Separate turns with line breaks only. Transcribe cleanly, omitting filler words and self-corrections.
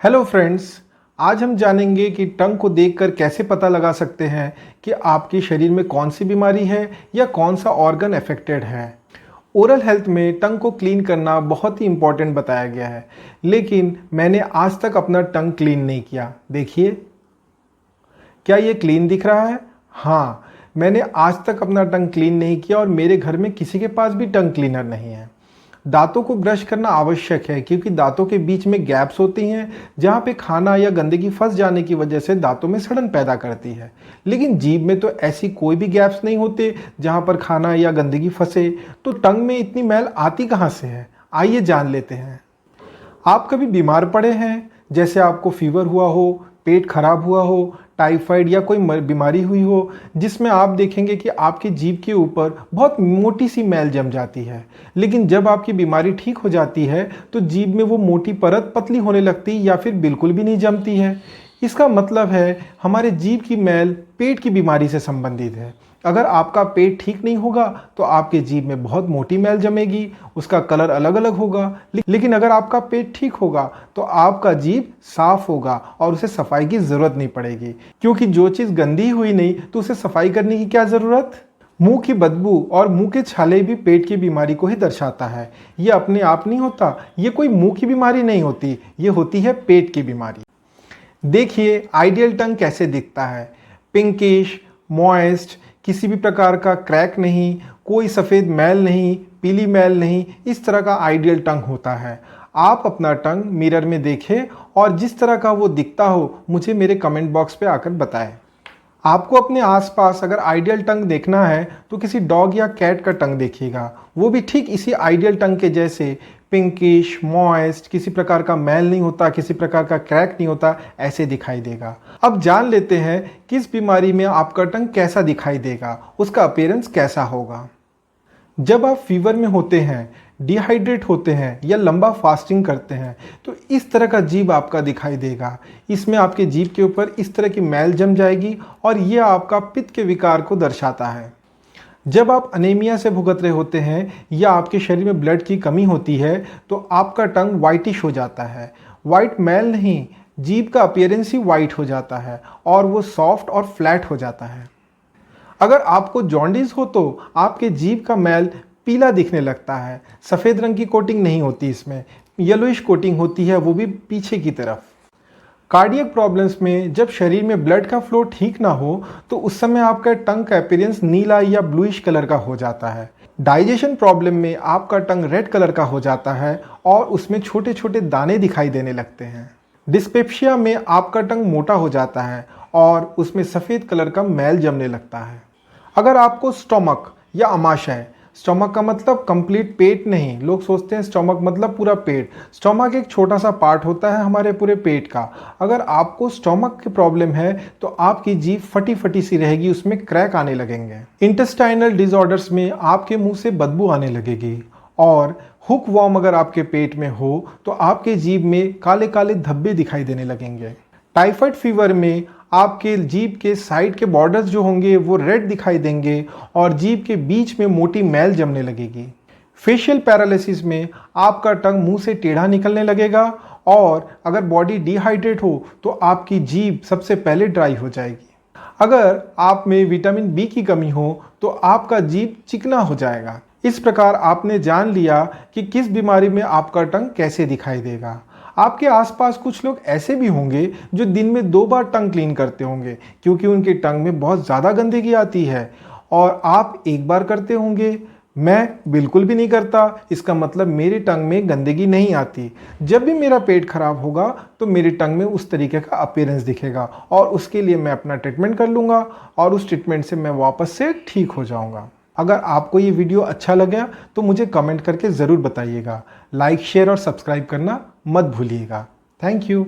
Hello friends, आज हम जानेंगे कि टंग को देखकर कैसे पता लगा सकते हैं कि आपके शरीर में कौन सी बीमारी है या कौन सा ऑर्गन अफेक्टेड है। ओरल हेल्थ में टंग को क्लीन करना बहुत ही इम्पोर्टेंट बताया गया है, लेकिन मैंने आज तक अपना टंग क्लीन नहीं किया। देखिए, क्या ये क्लीन दिख रहा है? हाँ, मैंने आज तक अपना टंग क्लीन नहीं किया और मेरे घर में किसी के पास भी टंग क्लीनर नहीं है। दांतों को ब्रश करना आवश्यक है क्योंकि दांतों के बीच में गैप्स होती हैं जहां पे खाना या गंदगी फंस जाने की वजह से दांतों में सड़न पैदा करती है। लेकिन जीभ में तो ऐसी कोई भी गैप्स नहीं होते जहां पर खाना या गंदगी फंसे, तो टंग में इतनी मैल आती कहां से है? आइए जान लेते हैं। आप कभी बीमार पड़े हैं, जैसे आपको फीवर हुआ हो, पेट खराब हुआ हो, टाइफाइड या कोई बीमारी हुई हो, जिसमें आप देखेंगे कि आपकी जीभ के ऊपर बहुत मोटी सी मैल जम जाती है। लेकिन जब आपकी बीमारी ठीक हो जाती है तो जीभ में वो मोटी परत पतली होने लगती या फिर बिल्कुल भी नहीं जमती है। इसका मतलब है हमारे जीभ की मैल पेट की बीमारी से संबंधित है। अगर आपका पेट ठीक नहीं होगा तो आपके जीभ में बहुत मोटी मैल जमेगी, उसका कलर अलग अलग होगा। लेकिन अगर आपका पेट ठीक होगा तो आपका जीभ साफ होगा और उसे सफाई की ज़रूरत नहीं पड़ेगी, क्योंकि जो चीज़ गंदी हुई नहीं तो उसे सफाई करने की क्या ज़रूरत। मुंह की बदबू और मुंह के छाले भी पेट की बीमारी को ही दर्शाता है। ये अपने आप नहीं होता, ये कोई मुंह की बीमारी नहीं होती, ये होती है पेट की बीमारी। देखिए आइडियल टंग कैसे दिखता है। पिंकिश, मॉइस्ट, किसी भी प्रकार का क्रैक नहीं, कोई सफ़ेद मैल नहीं, पीली मैल नहीं, इस तरह का आइडियल टंग होता है। आप अपना टंग मिरर में देखें और जिस तरह का वो दिखता हो मुझे मेरे कमेंट बॉक्स पे आकर बताएं। आपको अपने आसपास अगर आइडियल टंग देखना है तो किसी डॉग या कैट का टंग देखिएगा, वो भी ठीक इसी आइडियल टंग के जैसे पिंकिश, मॉइस्ट, किसी प्रकार का मैल नहीं होता, किसी प्रकार का क्रैक नहीं होता, ऐसे दिखाई देगा। अब जान लेते हैं किस बीमारी में आपका टंग कैसा दिखाई देगा, उसका अपीयरेंस कैसा होगा। जब आप फीवर में होते हैं, डिहाइड्रेट होते हैं या लंबा फास्टिंग करते हैं तो इस तरह का जीभ आपका दिखाई देगा। इसमें आपके जीभ के ऊपर इस तरह की मैल जम जाएगी और यह आपका पित्त के विकार को दर्शाता है। जब आप अनीमिया से भुगत रहे होते हैं या आपके शरीर में ब्लड की कमी होती है तो आपका टंग वाइटिश हो जाता है। वाइट मैल नहीं, जीभ का अपीयरेंस ही वाइट हो जाता है और वो सॉफ्ट और फ्लैट हो जाता है। अगर आपको जॉन्डिस हो तो आपके जीभ का मैल पीला दिखने लगता है। सफ़ेद रंग की कोटिंग नहीं होती, इसमें येलोइश कोटिंग होती है, वो भी पीछे की तरफ। कार्डियक प्रॉब्लम्स में जब शरीर में ब्लड का फ्लो ठीक ना हो तो उस समय आपका टंग का अपीयरेंस नीला या ब्लूइश कलर का हो जाता है। डाइजेशन प्रॉब्लम में आपका टंग रेड कलर का हो जाता है और उसमें छोटे छोटे दाने दिखाई देने लगते हैं। डिस्पेप्सिया में आपका टंग मोटा हो जाता है और उसमें सफ़ेद कलर का मैल जमने लगता है। अगर आपको स्टोमक या आमाशय, स्टोमक का मतलब कंप्लीट पेट नहीं, लोग सोचते हैं स्टोमक मतलब पूरा पेट। स्टोमक एक छोटा सा पार्ट होता है हमारे पूरे पेट का। अगर आपको स्टोमक की प्रॉब्लम है तो आपकी जीभ फटी फटी सी रहेगी, उसमें क्रैक आने लगेंगे। इंटेस्टाइनल डिसऑर्डर्स में आपके मुंह से बदबू आने लगेगी और हुक वॉर्म अगर आपके पेट में हो तो आपके जीभ में काले काले धब्बे दिखाई देने लगेंगे। टाइफाइड फीवर में आपके जीभ के साइड के बॉर्डर्स जो होंगे वो रेड दिखाई देंगे और जीभ के बीच में मोटी मैल जमने लगेगी। फेशियल पैरालिसिस में आपका टंग मुंह से टेढ़ा निकलने लगेगा और अगर बॉडी डिहाइड्रेट हो तो आपकी जीभ सबसे पहले ड्राई हो जाएगी। अगर आप में विटामिन बी की कमी हो तो आपका जीभ चिकना हो जाएगा। इस प्रकार आपने जान लिया कि किस बीमारी में आपका टंग कैसे दिखाई देगा। आपके आसपास कुछ लोग ऐसे भी होंगे जो दिन में 2 बार टंग क्लीन करते होंगे क्योंकि उनके टंग में बहुत ज़्यादा गंदगी आती है, और आप 1 बार करते होंगे। मैं बिल्कुल भी नहीं करता, इसका मतलब मेरे टंग में गंदगी नहीं आती। जब भी मेरा पेट खराब होगा तो मेरे टंग में उस तरीके का अपीयरेंस दिखेगा और उसके लिए मैं अपना ट्रीटमेंट कर लूँगा और उस ट्रीटमेंट से मैं वापस से ठीक हो जाऊँगा। अगर आपको ये वीडियो अच्छा लगा तो मुझे कमेंट करके ज़रूर बताइएगा। लाइक, शेयर और सब्सक्राइब करना मत भूलिएगा। Thank you.